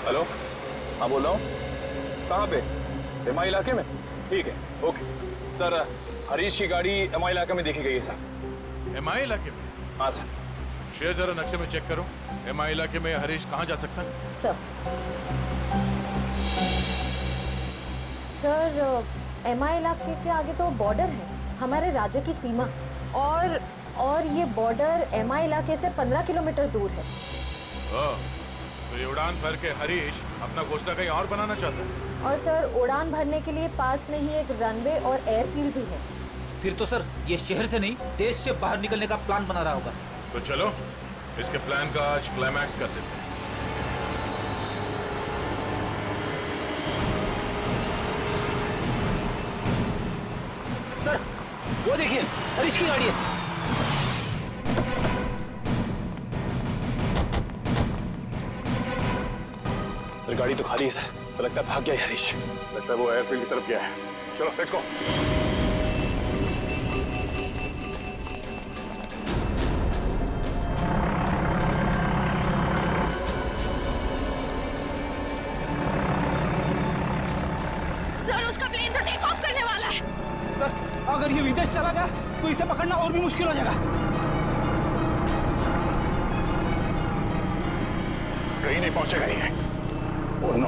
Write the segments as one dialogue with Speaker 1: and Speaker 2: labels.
Speaker 1: Hello, हाँ बोल रहा हूँ। कहाँ पे? एमआई इलाके में? ठीक है, ओके सर। हरीश की गाड़ी एमआई इलाके में देखी गई है सर।
Speaker 2: एमआई इलाके में?
Speaker 1: हाँ सर।
Speaker 2: शेयर जरा नक्शे में चेक करो, एमआई इलाके में हरीश कहाँ जा सकता है?
Speaker 3: सर एमआई इलाके के आगे तो बॉर्डर है, हमारे राज्य की सीमा, और ये बॉर्डर एमआई इलाके से 15 किलोमीटर दूर है।
Speaker 2: तो ये उड़ान भर के हरीश अपना घोंसला कहीं और बनाना चाहता है?
Speaker 3: और सर उड़ान भरने के लिए पास में ही एक रनवे और एयरफील्ड भी है।
Speaker 4: फिर तो सर ये शहर से नहीं, देश से बाहर निकलने का प्लान बना रहा होगा।
Speaker 2: तो चलो इसके प्लान का आज क्लाइमैक्स कर देते हैं।
Speaker 4: सर वो देखिए, हरीश की गाड़ी है।
Speaker 1: सर गाड़ी तो खाली है सर। तो लगता है भाग गया है हरीश। लगता है वो एयरफील्ड की तरफ गया है। चलो लेट्स गो।
Speaker 3: सर उसका प्लेन तो टेक ऑफ करने वाला है।
Speaker 4: सर अगर ये विदेश चला गया तो इसे पकड़ना और भी मुश्किल हो जाएगा।
Speaker 1: कहीं नहीं पहुंचेगा ये। Oh no.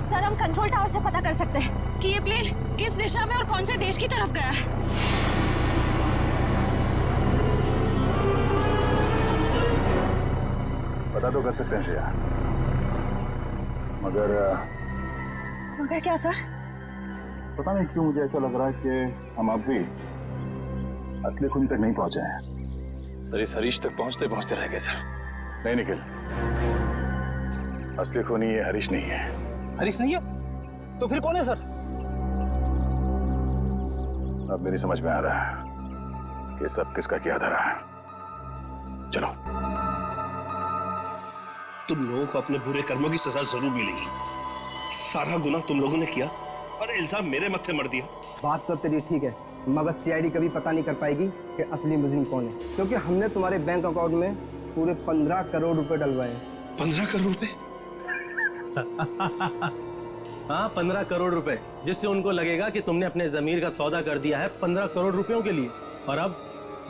Speaker 3: सर हम कंट्रोल टावर से पता कर सकते हैं कि ये प्लेन किस दिशा में और कौन से देश की तरफ गया है।
Speaker 1: पता तो कर सकते हैं श्रेया, मगर
Speaker 3: क्या सर?
Speaker 1: पता नहीं क्यों मुझे ऐसा लग रहा है कि हम अब भी असली खूनी तक नहीं पहुंचे हैं। सर इस हरीश तक पहुंचते पहुंचते रह गए सर। नहीं निखिल, असली खूनी ये हरीश नहीं है।
Speaker 4: हरीश नहीं है तो फिर कौन है सर?
Speaker 1: अब मेरी समझ में आ रहा है कि सब किसका किया धरा है। चलो।
Speaker 5: तुम लोगों को अपने बुरे कर्मों की सजा जरूर मिलेगी। सारा गुनाह तुम लोगों ने किया और इल्जाम मेरे मत्थे मर दिया।
Speaker 6: बात तो तेरी ठीक है, मगर सीआईडी कभी पता नहीं कर पाएगी कि असली मुजरिम कौन है, क्योंकि हमने तुम्हारे बैंक अकाउंट में पूरे 15 करोड़ रुपए डलवाए हैं।
Speaker 5: 15 करोड़ रुपए?
Speaker 7: हाँ 15 करोड़ रुपए, जिससे उनको लगेगा कि तुमने अपने जमीर का सौदा कर दिया है 15 करोड़ रुपयों के लिए, और अब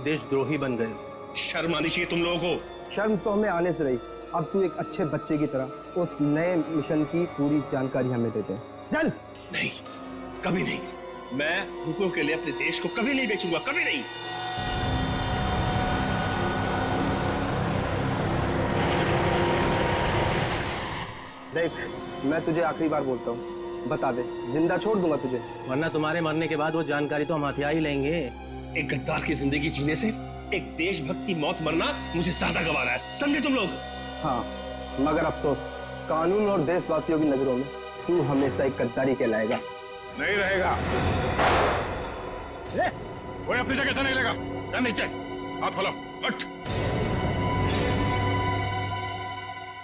Speaker 7: देशद्रोही बन गए।
Speaker 5: शर्म आनी चाहिए तुम लोगों को।
Speaker 6: शर्म तो हमें आने से रही, अब तू एक अच्छे बच्चे की तरह उस नए मिशन की पूरी जानकारी हमें देते हैं। चल।
Speaker 5: नहीं, कभी नहीं। मैं रुपयों के लिए अपने देश को कभी नहीं बेचूंगा, कभी नहीं।
Speaker 6: देख, मैं तुझे आखिरी बार बोलता हूँ, बता दे, जिंदा छोड़ दूंगा तुझे,
Speaker 7: वरना तुम्हारे मरने के बाद वो जानकारी तो हम हथिया ही लेंगे।
Speaker 5: एक गद्दार की जिंदगी जीने से एक देशभक्त की मौत मरना मुझे ज्यादा गवारा है, समझे तुम लोग?
Speaker 6: हाँ, मगर अफसोस, कानून और देशवासियों की नजरों में तू हमेशा एक गद्दारी कहलाएगा।
Speaker 1: नहीं रहेगा। कोई अपनी जगह से नहीं लेगा। क्या नीचे हाथ खोलो, उठ।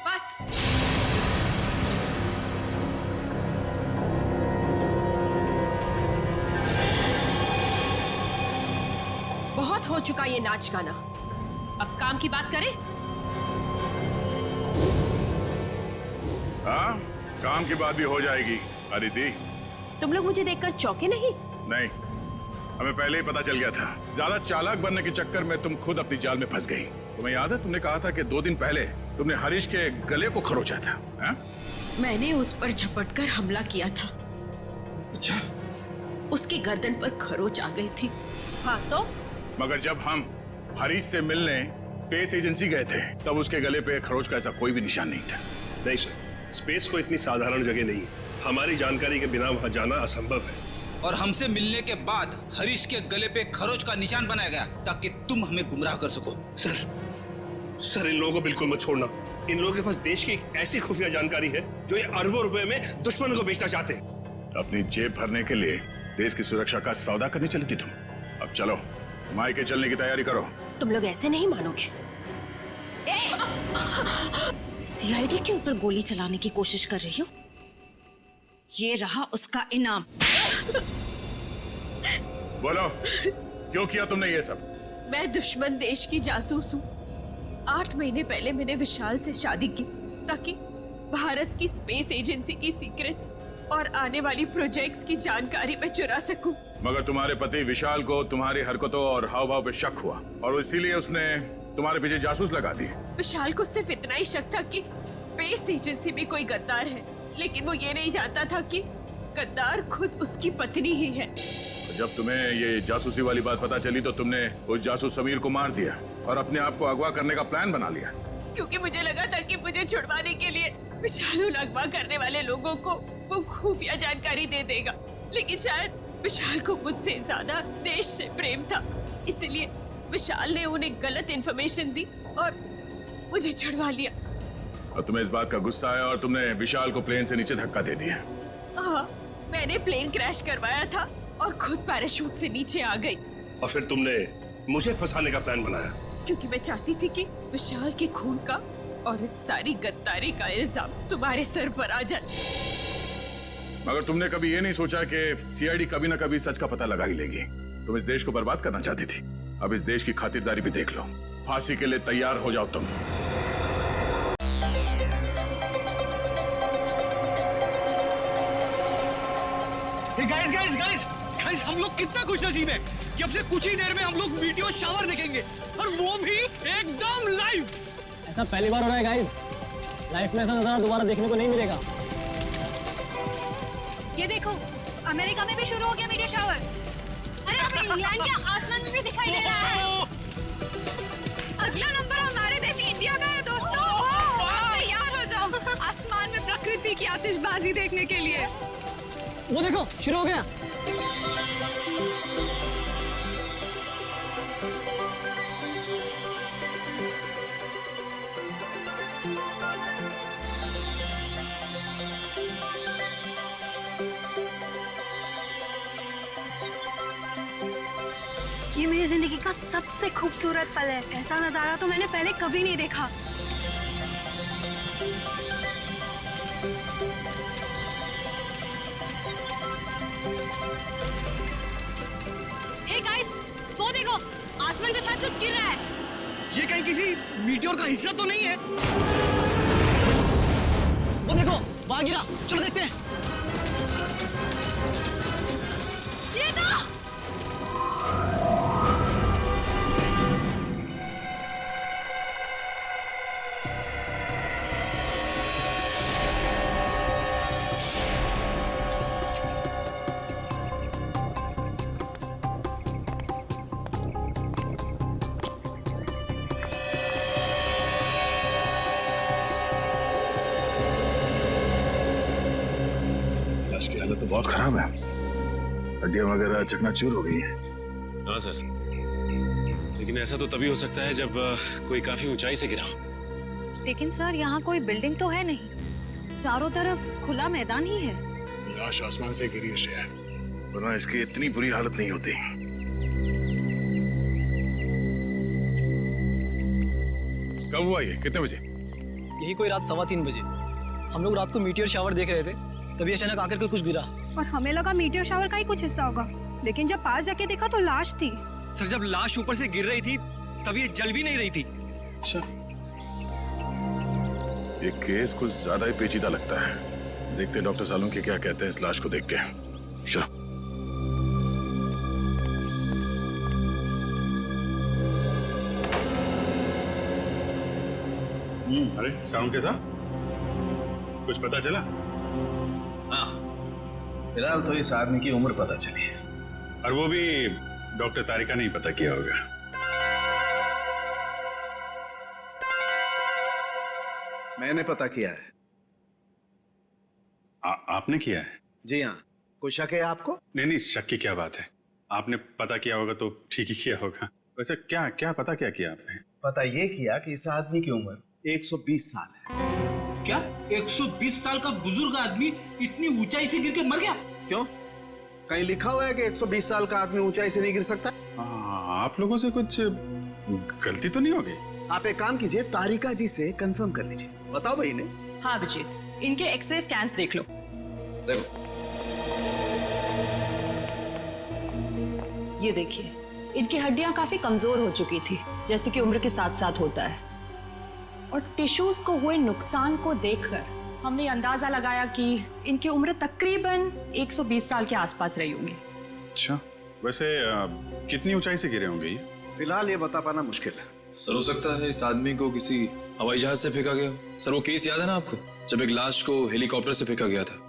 Speaker 3: बस।
Speaker 8: बहुत हो चुका ये नाच गाना, अब काम की बात करें।
Speaker 1: हाँ, काम की बात भी हो जाएगी। अदिति,
Speaker 8: तुम लोग मुझे देखकर चौंके नहीं?
Speaker 1: नहीं, हमें पहले ही पता चल गया था। ज्यादा चालाक बनने के चक्कर में तुम खुद अपनी जाल में फंस गई। तुम्हें याद है, तुमने कहा था कि 2 दिन पहले तुमने हरीश के गले को खरोचा था। हा?
Speaker 8: मैंने उस पर झपटकर हमला किया था।
Speaker 5: अच्छा?
Speaker 8: उसकी गर्दन पर खरोच आ गई थी। हाँ तो?
Speaker 1: मगर जब हम हरीश से मिलने स्पेस एजेंसी गए थे, तब उसके गले पे खरोच का ऐसा कोई भी निशान नहीं था।
Speaker 5: नहीं सर, स्पेस को इतनी साधारण जगह नहीं है। हमारी जानकारी के बिना वहां जाना असंभव है।
Speaker 4: और हमसे मिलने के बाद हरीश के गले पे खरोच का निशान बनाया गया ताकि तुम हमें गुमराह कर सको।
Speaker 5: सर इन लोगों को बिल्कुल मत छोड़ना। इन लोगों के पास देश की एक ऐसी खुफिया जानकारी है जो ये अरबों रुपए में दुश्मन को बेचना चाहते हैं।
Speaker 1: अपनी जेब भरने के लिए देश की सुरक्षा का सौदा करने चली थी तुम। अब चलो, मायके चलने की तैयारी करो।
Speaker 8: तुम लोग ऐसे नहीं मानोगे।
Speaker 3: सीआईडी के ऊपर गोली चलाने की कोशिश कर रही हो? ये रहा उसका इनाम।
Speaker 1: बोलो, क्यों किया तुमने ये सब?
Speaker 8: मैं दुश्मन देश की जासूस हूँ। 8 महीने पहले मैंने विशाल से शादी की ताकि भारत की स्पेस एजेंसी की सीक्रेट्स और आने वाली प्रोजेक्ट्स की जानकारी मैं चुरा सकूं।
Speaker 1: मगर तुम्हारे पति विशाल को तुम्हारी हरकतों और हाव भाव पे शक हुआ और इसीलिए उसने तुम्हारे पीछे जासूस लगा दी।
Speaker 8: विशाल को सिर्फ इतना ही शक था कि स्पेस एजेंसी में कोई गद्दार है, लेकिन वो ये नहीं जानता था कि गद्दार खुद उसकी पत्नी ही है।
Speaker 1: जब तुम्हें ये जासूसी वाली बात पता चली तो तुमने उस जासूस समीर को मार दिया और अपने आप को अगवा करने का प्लान बना लिया।
Speaker 8: क्योंकि मुझे लगा था कि मुझे छुड़वाने के लिए विशाल उन अगवा करने वाले लोगों को वो खुफिया जानकारी दे देगा, लेकिन शायद विशाल को मुझसे ज्यादा देश से प्रेम था, इसलिए विशाल ने उन्हें गलत इन्फॉर्मेशन दी और मुझे छुड़वा लिया।
Speaker 1: और तुम्हें इस बात का गुस्सा आया और तुमने विशाल को प्लेन से नीचे धक्का दे दिया।
Speaker 8: हाँ, मैंने प्लेन क्रैश करवाया था और खुद पैराशूट से नीचे आ गई।
Speaker 5: और फिर तुमने मुझे फंसाने का प्लान बनाया?
Speaker 8: क्योंकि मैं चाहती थी कि विशाल के खून का और इस सारी गद्दारी का इल्जाम तुम्हारे सर पर आ जाए।
Speaker 1: मगर तुमने कभी ये नहीं सोचा कि सीआईडी कभी ना कभी सच का पता लगा ही लेगी। तुम इस देश को बर्बाद करना चाहती थी, अब इस देश की खातिरदारी भी देख लो। फांसी के लिए तैयार हो जाओ तुम।
Speaker 9: गाइस हम लोग कितना खुश नसीब है कि अब से कुछ ही देर में हम लोग मीटियोर शावर देखेंगे, और वो भी एकदम लाइव।
Speaker 10: ऐसा पहली बार हो रहा है गाइस, लाइफ में ऐसा नजारा दोबारा देखने को नहीं मिलेगा।
Speaker 3: ये देखो, अमेरिका में भी शुरू हो गया मीडिया शावर। अरे अब इंग्लैंड के आसमान में भी दिखाई दे रहा है। अगला नंबर हमारे देश इंडिया का है दोस्तों। तैयार हो जाओ आसमान में प्रकृति की आतिशबाजी देखने के लिए।
Speaker 10: वो देखो शुरू हो गया।
Speaker 3: ये मेरी जिंदगी का सबसे खूबसूरत पल है। ऐसा नजारा तो मैंने पहले कभी नहीं देखा। हे गाइस, वो देखो आसमान से शायद कुछ गिर रहा है।
Speaker 9: ये कहीं किसी मीटियोर का हिस्सा तो नहीं है?
Speaker 10: वो देखो वहां गिरा, चलो देखते हैं।
Speaker 3: ये तो
Speaker 1: की हालत तो बहुत खराब है, हड्डियां वगैरह चकनाचूर हो गई हैं।
Speaker 11: हाँ सर, लेकिन ऐसा तो तभी हो सकता है जब कोई काफी ऊंचाई से गिरा हो।
Speaker 3: लेकिन सर यहाँ कोई बिल्डिंग तो है नहीं, चारों तरफ खुला मैदान ही है।
Speaker 1: लाश आसमान से गिरी है, वरना इसकी इतनी बुरी हालत नहीं होती। कब हुआ ये, कितने बजे?
Speaker 10: यही कोई रात 3:15 बजे। हम लोग रात को मीटियोर शावर देख रहे थे, तभी अचानक आकर के कुछ गिरा।
Speaker 3: और हमें लगा मीटियोर शावर का ही कुछ हिस्सा होगा, लेकिन जब पास जाके देखा तो लाश थी।
Speaker 9: सर जब लाश ऊपर से गिर रही थी तब ये जल भी नहीं रही थी।
Speaker 1: अच्छा, ये केस कुछ ज्यादा ही पेचीदा लगता है। देखते हैं डॉक्टर सालून के क्या कहते हैं इस लाश को देख के। चलो। अरे साउंड कैसा, कुछ पता चला?
Speaker 12: हाँ, फिलहाल तो इस आदमी की उम्र पता चली है,
Speaker 1: और वो भी डॉक्टर तारिका ने पता किया होगा।
Speaker 12: मैंने पता किया है।
Speaker 1: आपने किया है?
Speaker 12: जी हाँ। कोई शक है आपको?
Speaker 1: नहीं, शक की क्या बात है, आपने पता किया होगा तो ठीक ही किया होगा। वैसे क्या क्या पता क्या किया आपने?
Speaker 12: पता ये किया कि इस आदमी की उम्र 120 साल है।
Speaker 9: क्या 120 साल का बुजुर्ग आदमी इतनी ऊंचाई से गिर के मर गया?
Speaker 12: क्यों, कहीं लिखा हुआ है कि 120 साल का आदमी ऊंचाई से नहीं गिर सकता?
Speaker 1: आप लोगों से कुछ गलती तो नहीं हो गई?
Speaker 12: आप एक काम कीजिए, तारिका जी से कंफर्म कर लीजिए। बताओ भाई ने।
Speaker 8: हाँ अभिजीत, इनके एक्सरे स्कैन्स देख लो।
Speaker 12: देखो,
Speaker 8: ये देखिए, इनकी हड्डियां काफी कमजोर हो चुकी थी, जैसे कि उम्र के साथ साथ होता है। और टिश्यूज को हुए नुकसान को देखकर हमने अंदाजा लगाया कि इनकी उम्र तकरीबन 120 साल के आसपास रही होगी।
Speaker 13: अच्छा, वैसे कितनी ऊंचाई से गिरे होंगे ये?
Speaker 12: फिलहाल ये बता पाना मुश्किल है।
Speaker 11: सर हो सकता है इस आदमी को किसी हवाई जहाज से फेंका गया। सर वो केस याद है ना आपको, जब एक लाश को हेलीकॉप्टर से फेंका गया था?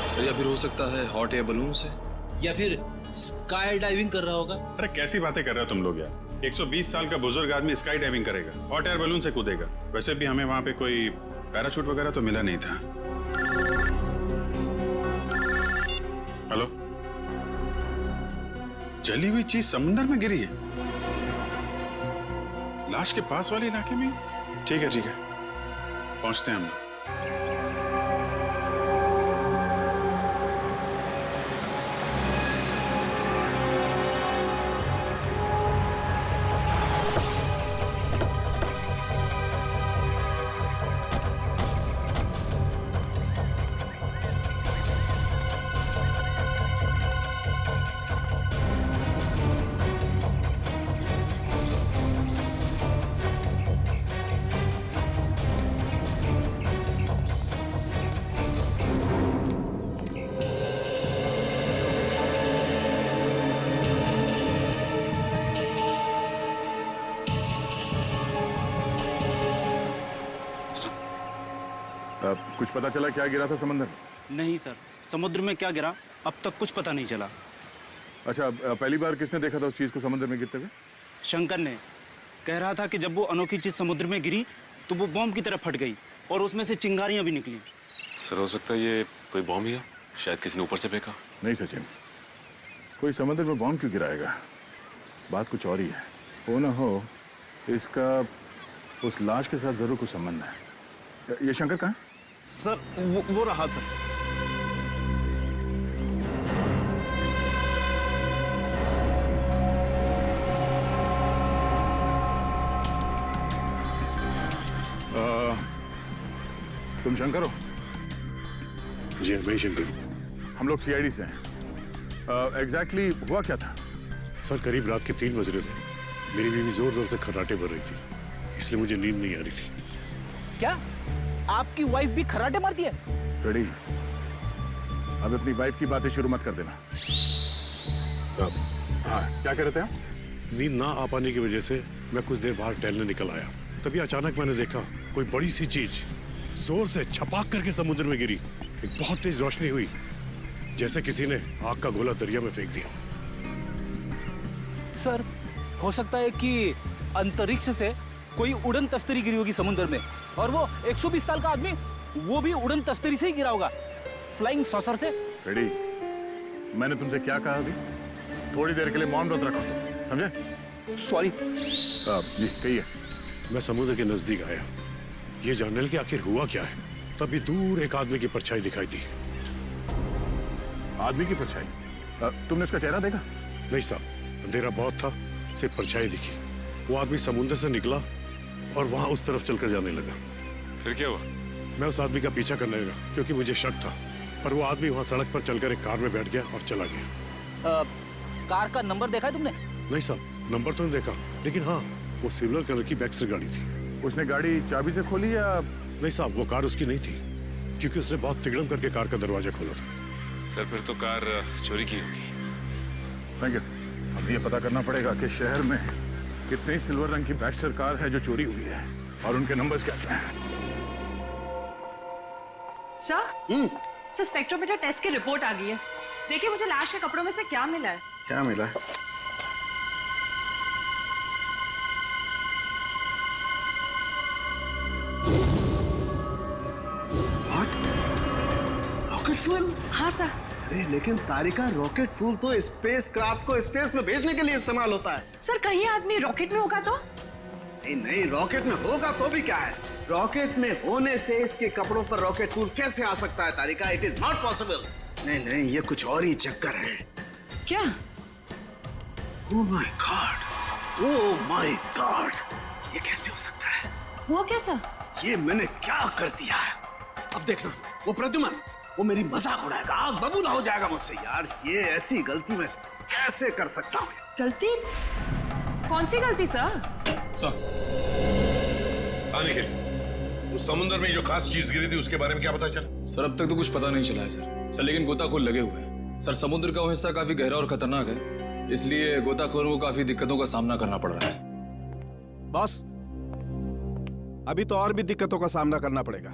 Speaker 11: सर या फिर हो सकता है हॉट एयर बलून से,
Speaker 4: या फिर स्काई डाइविंग कर रहा होगा।
Speaker 13: अरे कैसी बातें कर रहे हो तुम लोग यार? 120 साल का बुजुर्ग आदमी स्काई डाइविंग करेगा, हॉट एयर बलून से कूदेगा? वैसे भी हमें वहां पे कोई पैराशूट वगैरह तो मिला नहीं था। हेलो, जली हुई चीज समुद्र में गिरी है, लाश के पास वाले इलाके में? ठीक है पहुंचते हैं हम लोग।
Speaker 1: कुछ पता चला क्या गिरा था समुद्र में?
Speaker 9: नहीं सर, समुद्र में क्या गिरा अब तक कुछ पता नहीं चला।
Speaker 1: अच्छा, पहली बार किसने देखा था उस चीज को समुद्र में गिरते हुए?
Speaker 9: शंकर ने कह रहा था कि जब वो अनोखी चीज समुद्र में गिरी तो वो बॉम्ब की तरह फट गई और उसमें से चिंगारियां भी निकली।
Speaker 11: सर हो सकता है ये कोई बॉम्ब ही है, शायद किसी ने ऊपर से फेंका।
Speaker 1: नहीं सचिन, कोई समुद्र में बॉम्ब क्यों गिराएगा? बात कुछ और ही है। हो ना हो इसका उस लाश के साथ जरूर कुछ संबंध है। ये शंकर कहाँ है?
Speaker 9: सर वो रहा सर।
Speaker 1: तुम शंकर हो?
Speaker 5: जी मैं शंकर।
Speaker 1: हम लोग सीआईडी से हैं। एग्जैक्टली हुआ क्या था?
Speaker 5: सर करीब रात के 3 बज रहे थे। मेरी बीवी जोर जोर से खर्राटे भर रही थी, इसलिए मुझे नींद नहीं आ रही थी।
Speaker 9: क्या आपकी वाइफ भी खर्राटे मारती है?
Speaker 1: रेडी, अब अपनी वाइफ की बातें शुरू मत कर देना। हाँ, क्या कह रहे थे आप?
Speaker 5: नींद ना आ पाने की वजह से मैं कुछ देर बाहर टहलने निकल आया। तभी अचानक मैंने देखा कोई बड़ी सी चीज जोर से छपाक करके समुद्र में गिरी। एक बहुत तेज रोशनी हुई, जैसे किसी ने आग का गोला दरिया में फेंक दिया।
Speaker 9: सर हो सकता है कि अंतरिक्ष से कोई उड़न तस्तरी गिरी होगी समुद्र में, और वो 120 साल का आदमी वो भी उड़न तस्तरी से ही गिरा होगा, फ्लाइंग सॉसर से।
Speaker 1: रेडी, मैंने तुमसे क्या कहा अभी? थोड़ी देर के लिए मौन व्रत रखो, समझे?
Speaker 9: सॉरी।
Speaker 1: जी कहिए।
Speaker 5: मैं समुद्र के नजदीक आया, ये जानने लगे आखिर हुआ क्या है। तभी दूर एक आदमी की परछाई दिखाई दी।
Speaker 1: आदमी की परछाई? तुमने उसका चेहरा देखा?
Speaker 5: नहीं साहब, अंधेरा बहुत था, सिर्फ परछाई दिखी। वो आदमी समुद्र से निकला और वहां उस तरफ चलकर जाने लगा।
Speaker 11: फिर क्या हुआ?
Speaker 5: मैं उस आदमी का पीछा करने लगा क्योंकि मुझे शक था, पर वो आदमी वहां सड़क पर चलकर एक कार में बैठ गया और चला गया।
Speaker 9: कार का नंबर देखा है तुमने?
Speaker 5: नहीं साहब, नंबर तो नहीं देखा, लेकिन हाँ वो सिल्वर कलर की बैक्स्टर गाड़ी थी।
Speaker 1: उसने गाड़ी चाबी से खोली या?
Speaker 5: नहीं साहब, वो कार उसकी नहीं थी, क्योंकि उसने बहुत तिगड़म करके कार का दरवाजा खोला था।
Speaker 11: सर फिर तो कार चोरी की होगी।
Speaker 1: Thank you. अब ये पता करना पड़ेगा कि शहर में कितनी सिल्वर रंग की बैक्स्टर कार है जो चोरी हुई है और उनके नंबर्स क्या क्या हैं।
Speaker 8: सर स्पेक्ट्रोमीटर टेस्ट की रिपोर्ट आ गई है। देखिए मुझे लाश के कपड़ों में से क्या मिला है।
Speaker 12: क्या मिला है?
Speaker 14: Rocket fuel?
Speaker 8: हाँ सर।
Speaker 14: अरे लेकिन तारिका, रॉकेट फ्यूल तो स्पेस क्राफ्ट को स्पेस में भेजने के लिए इस्तेमाल होता है।
Speaker 8: सर कहीं आदमी रॉकेट में होगा तो?
Speaker 14: नहीं, रॉकेट में होगा तो भी क्या है, रॉकेट में होने से इसके कपड़ों पर रॉकेट फ्यूल कैसे आ सकता है Tarika? It is not possible. नहीं नहीं, ये कुछ और ही चक्कर है।
Speaker 3: क्या?
Speaker 14: Oh my God, oh my God, ये कैसे हो सकता है?
Speaker 3: वो कैसा?
Speaker 14: ये मैंने क्या कर दिया है? अब देखना, वो प्रद्युमन, वो मेरी मजाक उड़ाएगा, आग बबूला हो जाएगा मुझसे। यार ये ऐसी गलती मैं कैसे कर सकता हूँ?
Speaker 3: गलती? कौन सी गलती सर?
Speaker 1: उस समुद्र में जो खास चीज गिरी थी उसके बारे में क्या पता चला?
Speaker 15: सर अब तक तो कुछ पता नहीं चला है सर लेकिन गोताखोर लगे हुए हैं सर। समुद्र का वो हिस्सा काफी गहरा और खतरनाक है, इसलिए गोताखोरों को काफी दिक्कतों का सामना करना पड़ रहा है।
Speaker 14: बॉस, अभी तो और भी दिक्कतों का सामना करना पड़ेगा।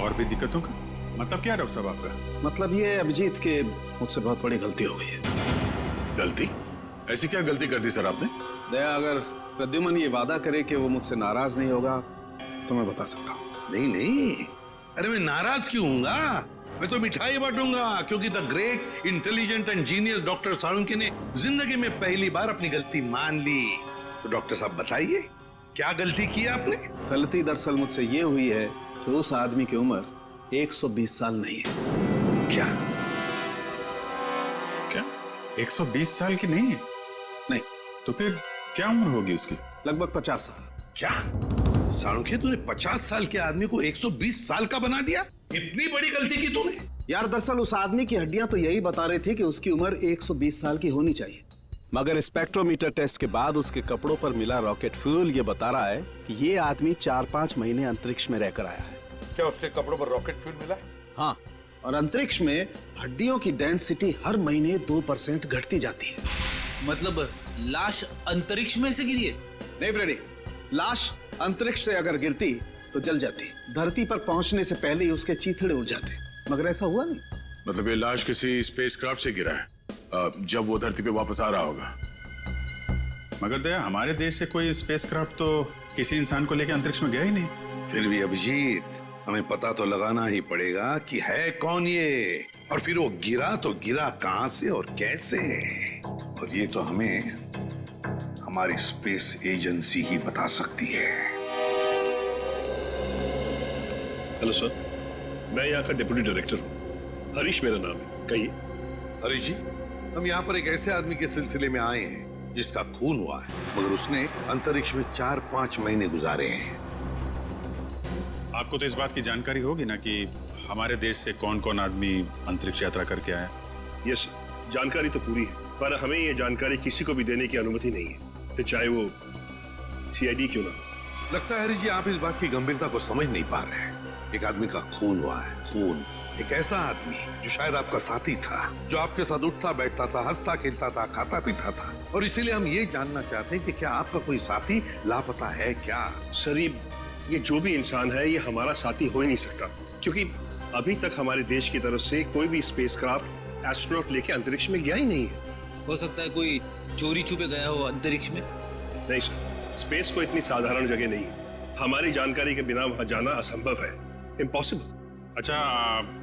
Speaker 13: और भी दिक्कतों का मतलब क्या डॉक्टर साहब आपका?
Speaker 14: मतलब ये अभिजीत के मुझसे बहुत बड़ी गलती हो गई है।
Speaker 1: गलती? ऐसी क्या गलती कर दी सर आपने?
Speaker 14: दया, अगर प्रद्युमन ये वादा करे कि वो मुझसे नाराज नहीं होगा तो मैं बता सकता हूँ।
Speaker 16: नहीं नहीं, अरे मैं नाराज क्यों हूँगा? मैं तो मिठाई बांटूंगा, क्योंकि the great intelligent and genius doctor Salunkhe ने जिंदगी में पहली बार अपनी गलती मान ली। तो डॉक्टर साहब बताइए, क्या गलती की आपने?
Speaker 14: गलती दरअसल मुझसे ये हुई है कि उस आदमी की उम्र 120 साल नहीं है।
Speaker 13: क्या 120 साल की नहीं है?
Speaker 14: नहीं।
Speaker 13: तो फिर क्या उम्र होगी उसकी?
Speaker 14: लगभग 50 साल।
Speaker 16: क्या साळुंखे, तूने 50 साल के आदमी को 120 साल का बना दिया? इतनी बड़ी गलती की तूने?
Speaker 14: यार दरअसल उस आदमी की हड्डियां तो यही बता रही थी कि उसकी उम्र 120 साल की होनी चाहिए, मगर स्पेक्ट्रोमीटर टेस्ट के बाद उसके कपड़ों पर मिला रॉकेट फ्यूल ये बता रहा है कि ये आदमी 4-5 महीने अंतरिक्ष में रहकर आया है।
Speaker 16: क्या उसके कपड़ों पर रॉकेट फ्यूल मिला?
Speaker 14: हाँ, और अंतरिक्ष में हड्डियों की डेंसिटी हर महीने 2% घटती जाती है।
Speaker 4: मतलब लाश अंतरिक्ष में से गिरी है?
Speaker 14: नहीं फ्रेडी, लाश अंतरिक्ष से अगर गिरती तो जल जाती, धरती पर पहुंचने से पहले ही उसके चीथड़े उड़ जाते, मगर ऐसा हुआ नहीं।
Speaker 1: मतलब ये लाश किसी स्पेसक्राफ्ट से गिरा है जब वो धरती पे वापस आ रहा होगा।
Speaker 13: मगर दया, हमारे देश से कोई स्पेसक्राफ्ट तो किसी इंसान को लेकर अंतरिक्ष में गया ही नहीं।
Speaker 16: फिर भी अभिजीत, हमें पता तो लगाना ही पड़ेगा कि है कौन ये, और फिर वो गिरा तो गिरा कहां से और कैसे, और ये तो हमें हमारी स्पेस एजेंसी ही बता सकती है।
Speaker 5: हेलो सर, मैं यहाँ का डिप्टी डायरेक्टर हूँ, हरीश मेरा नाम है। कहिए।
Speaker 16: हरीश जी, हम यहाँ पर एक ऐसे आदमी के सिलसिले में आए हैं जिसका खून हुआ है, मगर उसने अंतरिक्ष में 4-5 महीने गुजारे हैं।
Speaker 13: आपको तो इस बात की जानकारी होगी ना कि हमारे देश से कौन कौन आदमी अंतरिक्ष यात्रा करके आया?
Speaker 5: यस, जानकारी तो पूरी है, पर हमें ये जानकारी किसी को भी देने की अनुमति नहीं है, फिर चाहे वो सीआईडी क्यों ना हो।
Speaker 16: लगता है हरीश जी, आप इस बात की गंभीरता को समझ नहीं पा रहे हैं। एक आदमी का खून हुआ है, खून। एक ऐसा आदमी जो शायद आपका साथी था, जो आपके साथ उठता बैठता था, हंसता खेलता था, खाता पीता था, और इसीलिए हम ये जानना चाहते हैं कि क्या आपका कोई साथी लापता है क्या?
Speaker 5: सर, ये जो भी इंसान है ये हमारा साथी हो ही नहीं सकता, क्योंकि अभी तक हमारे देश की तरफ से कोई भी स्पेसक्राफ्ट एस्ट्रोनॉट लेके अंतरिक्ष में गया ही नहीं है।
Speaker 4: हो सकता है कोई चोरी छुपे गया हो अंतरिक्ष में।
Speaker 5: नहीं सर, स्पेस को इतनी साधारण जगह नहीं है, हमारी जानकारी के बिना वहां जाना असंभव है, इम्पॉसिबल।
Speaker 13: अच्छा,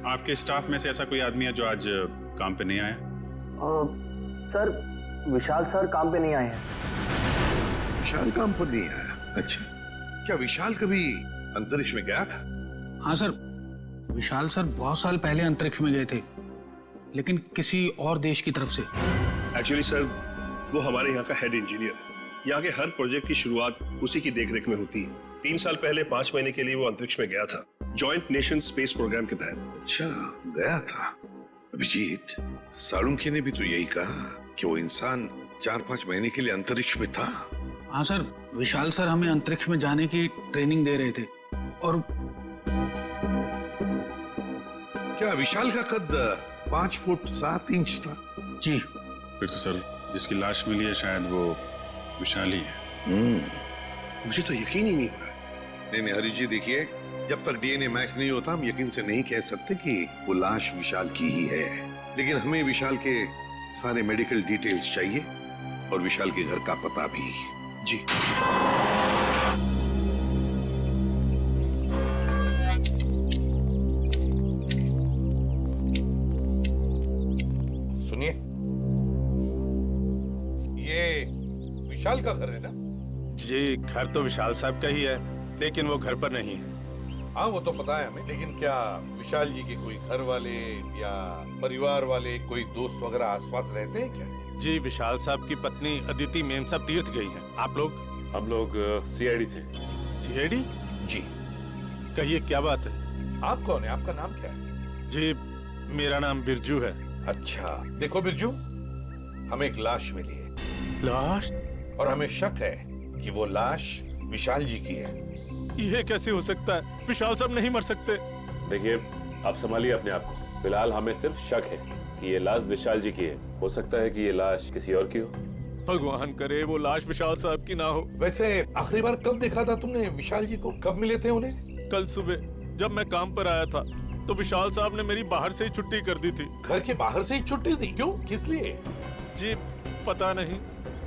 Speaker 13: आपके स्टाफ में से ऐसा कोई आदमी है जो आज काम पे नहीं आया?
Speaker 6: सर, विशाल सर काम पे नहीं आए हैं।
Speaker 16: विशाल काम पर नहीं आया? अच्छा, क्या विशाल कभी अंतरिक्ष में गया था?
Speaker 9: हाँ सर, विशाल सर बहुत साल पहले अंतरिक्ष में गए थे, लेकिन किसी और देश की तरफ से।
Speaker 5: एक्चुअली सर, वो हमारे यहाँ का हेड इंजीनियर है। यहाँ के हर प्रोजेक्ट की शुरुआत उसी की देखरेख में होती है। 3 साल पहले 5 महीने के लिए वो अंतरिक्ष में गया था, जॉइंट नेशन स्पेस प्रोग्राम के तहत।
Speaker 16: अच्छा, गया था। अभिजीत, साळुंखे ने भी तो यही कहा कि वो इंसान 4-5 महीने के लिए अंतरिक्ष में था।
Speaker 9: हाँ सर, विशाल सर हमें अंतरिक्ष में जाने की ट्रेनिंग दे रहे थे। और
Speaker 16: क्या विशाल का कद 5 फुट 7 इंच था?
Speaker 9: जी।
Speaker 13: फिर तो सर, जिसकी लाश मिली है शायद वो विशाल ही है।
Speaker 5: मुझे तो यकीन ही नहीं हो रहा।
Speaker 16: नहीं हरीश जी, देखिए, जब तक डीएनए मैच नहीं होता हम यकीन से नहीं कह सकते कि वो लाश विशाल की ही है, लेकिन हमें विशाल के सारे मेडिकल डिटेल्स चाहिए और विशाल के घर का पता भी।
Speaker 5: जी।
Speaker 16: सुनिए, ये विशाल का घर है ना?
Speaker 17: जी, घर तो विशाल साहब का ही है, लेकिन वो घर पर नहीं है।
Speaker 16: हाँ वो तो पता है हमें, लेकिन क्या विशाल जी के कोई घर वाले या परिवार वाले, कोई दोस्त वगैरह आसपास रहते हैं क्या?
Speaker 17: जी, विशाल साहब की पत्नी अदिति मेम साहब तीर्थ गई हैं। आप लोग?
Speaker 11: हम लोग सीआईडी से।
Speaker 17: सीआईडी?
Speaker 16: जी।
Speaker 17: कहिए क्या बात है?
Speaker 16: आप कौन है? आपका नाम क्या है?
Speaker 17: जी, मेरा नाम बिरजू है।
Speaker 16: अच्छा, देखो बिरजू, हमें एक लाश मिली है।
Speaker 17: लाश?
Speaker 16: और हमें शक है कि वो लाश विशाल जी की है।
Speaker 17: ये कैसे हो सकता है? विशाल साहब नहीं मर सकते।
Speaker 11: देखिए, आप संभालिए अपने आप को। फिलहाल हमें सिर्फ शक है कि ये लाश विशाल जी की है। हो सकता है कि ये लाश किसी और की हो।
Speaker 17: भगवान करे वो लाश विशाल साहब की ना हो।
Speaker 16: वैसे आखिरी बार कब देखा था तुमने विशाल जी को? कब मिले थे उन्हें?
Speaker 17: कल सुबह जब मैं काम पर आया था तो विशाल साहब ने मेरी बाहर से ही छुट्टी कर दी थी।
Speaker 16: घर के बाहर से ही छुट्टी दी? क्यों? किस लिए?
Speaker 17: जी पता नहीं,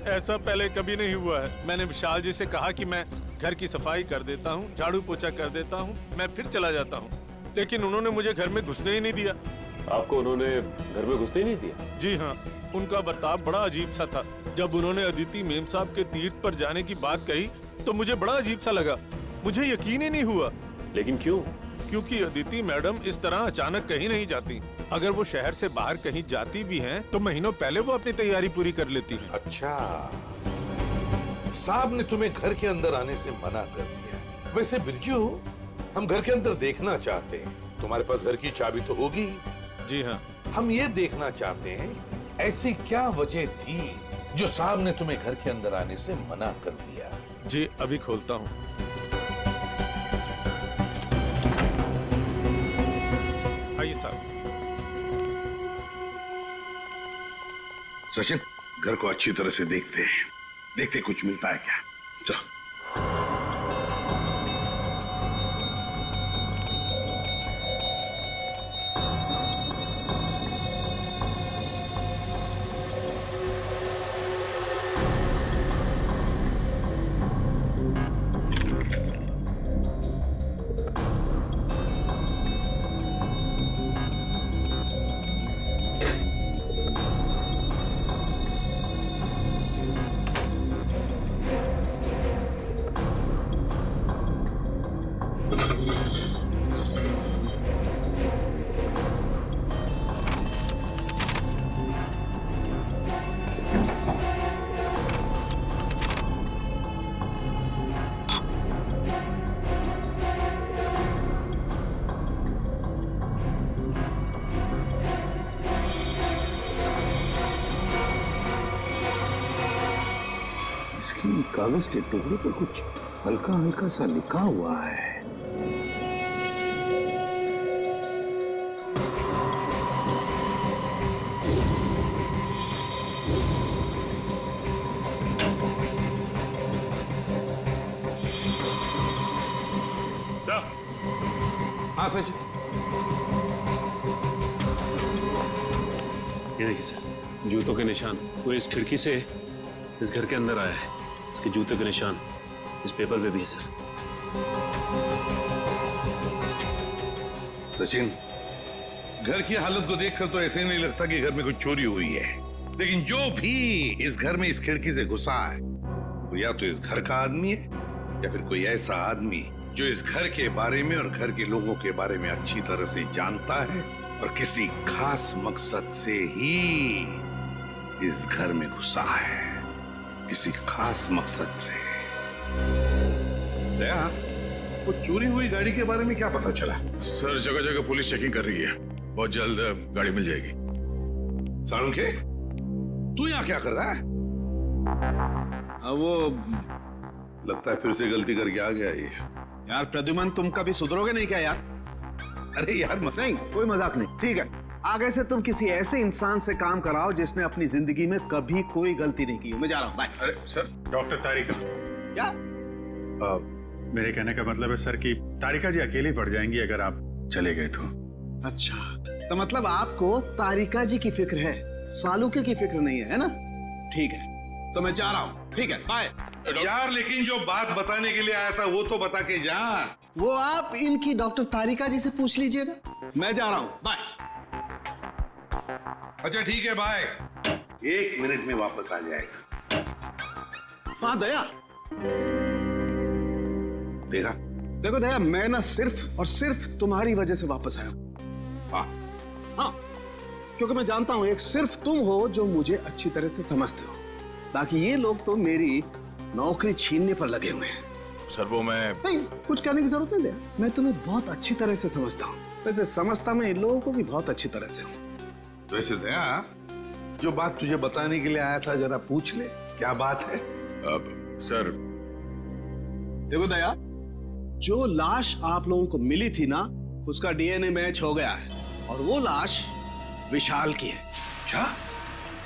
Speaker 17: ऐसा पहले कभी नहीं हुआ है। मैंने विशाल जी से कहा कि मैं घर की सफाई कर देता हूँ, झाड़ू पोछा कर देता हूँ, मैं फिर चला जाता हूँ, लेकिन उन्होंने मुझे घर में घुसने ही नहीं दिया।
Speaker 11: आपको उन्होंने घर में घुसने नहीं दिया?
Speaker 17: जी हाँ, उनका बर्ताव बड़ा अजीब सा था। जब उन्होंने अदिति मेम साहब के तीर्थ पर जाने की बात कही तो मुझे बड़ा अजीब सा लगा। मुझे यकीन ही नहीं हुआ।
Speaker 11: लेकिन क्यों?
Speaker 17: क्योंकि अदिति मैडम इस तरह अचानक कहीं नहीं जाती। अगर वो शहर से बाहर कहीं जाती भी हैं, तो महीनों पहले वो अपनी तैयारी पूरी कर लेती हैं।
Speaker 16: अच्छा, साहब ने तुम्हें घर के अंदर आने से मना कर दिया। वैसे बिरजू, हम घर के अंदर देखना चाहते हैं। तुम्हारे पास घर की चाबी तो होगी?
Speaker 17: जी हाँ।
Speaker 16: हम ये देखना चाहते हैं ऐसी क्या वजह थी जो साहब ने तुम्हें घर के अंदर आने से मना कर दिया।
Speaker 17: जी अभी खोलता हूँ। आइए साहब।
Speaker 16: सचिन, घर को अच्छी तरह से देखते हैं, देखते कुछ मिलता है क्या। चलो। कागज के टुकड़े पर कुछ हल्का हल्का सा लिखा हुआ है।
Speaker 13: सर।
Speaker 16: हाँ सचिन।
Speaker 11: ये देखिए सर, जूतों के निशान। वो इस खिड़की से इस घर के अंदर आया है। उसके जूते के निशान इस पेपर पे भी है सर।
Speaker 16: सचिन, घर की हालत को देखकर तो ऐसे नहीं लगता कि घर में कुछ चोरी हुई है, लेकिन जो भी इस घर में इस खिड़की से घुसा है वो या तो इस घर का आदमी है या फिर कोई ऐसा आदमी जो इस घर के बारे में और घर के लोगों के बारे में अच्छी तरह से जानता है और किसी खास मकसद से ही इस घर में घुसा है, किसी खास मकसद से। दया, वो चोरी हुई गाड़ी के बारे में क्या पता चला?
Speaker 1: सर, जगह जगह पुलिस चेकिंग कर रही है, बहुत जल्द गाड़ी मिल जाएगी।
Speaker 16: साळुंखे, तू यहाँ क्या कर रहा है?
Speaker 14: वो
Speaker 16: लगता है फिर से गलती करके आ गया ये।
Speaker 14: यार प्रद्युमन, तुम कभी सुधरोगे नहीं क्या यार?
Speaker 16: अरे यार
Speaker 14: नहीं, कोई मजाक नहीं। ठीक है, आगे से तुम किसी ऐसे इंसान से काम कराओ जिसने अपनी जिंदगी में कभी कोई गलती नहीं की। मैं जा रहा हूँ, बाय।
Speaker 13: अरे सर, डॉक्टर तारिका।
Speaker 14: क्या?
Speaker 13: मेरे कहने का मतलब है सर कि तारिका जी अकेली पड़ जाएंगी अगर आप चले गए तो।
Speaker 14: अच्छा, तो मतलब आपको तारिका जी की फिक्र है, सालुके की फिक्र नहीं है ना? ठीक है, तो मैं जा रहा हूँ। ठीक है, बाय।
Speaker 16: यार लेकिन जो बात बताने के लिए आया था वो तो बता के जा।
Speaker 14: वो आप इनकी डॉक्टर तारिका जी से पूछ लीजिएगा। मैं जा रहा हूँ, बाय।
Speaker 16: अच्छा ठीक है, बाय। 1 मिनट में वापस आ जाएगा।
Speaker 14: हाँ दया,
Speaker 16: देखा,
Speaker 14: देखो दया, मैं ना सिर्फ और सिर्फ तुम्हारी वजह से वापस आया हूं। हाँ, क्योंकि मैं जानता हूं एक सिर्फ तुम हो जो मुझे अच्छी तरह से समझते हो। बाकी ये लोग तो मेरी नौकरी छीनने पर लगे हुए हैं।
Speaker 2: सर वो मैं
Speaker 14: नहीं, कुछ कहने की जरूरत नहीं है। मैं तुम्हें बहुत अच्छी तरह से समझता हूँ। वैसे समझता मैं इन लोगों को भी बहुत अच्छी तरह से हूँ।
Speaker 16: वैसे दया, जो बात तुझे बताने के लिए आया था जरा पूछ ले, क्या बात है?
Speaker 2: अब सर
Speaker 14: देखो दया, जो लाश आप लोगों को मिली थी ना, उसका डीएनए मैच हो गया है और वो लाश विशाल की है।
Speaker 16: क्या?